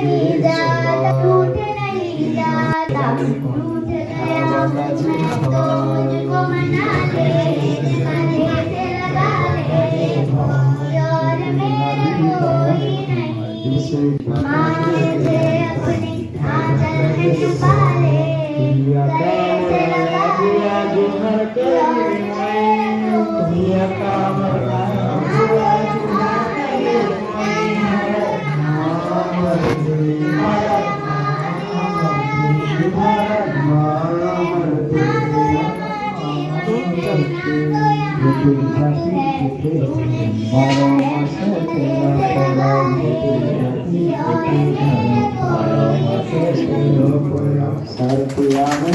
नहीं जाता, रूठ नहीं जाता, रूठ गया मैं तो मुझको मना ले, गले से लगा ले और मेरा कोई नहीं, माँ मुझे अपनी आंचल में छुपा ले, गले से लगा Sarpiyamu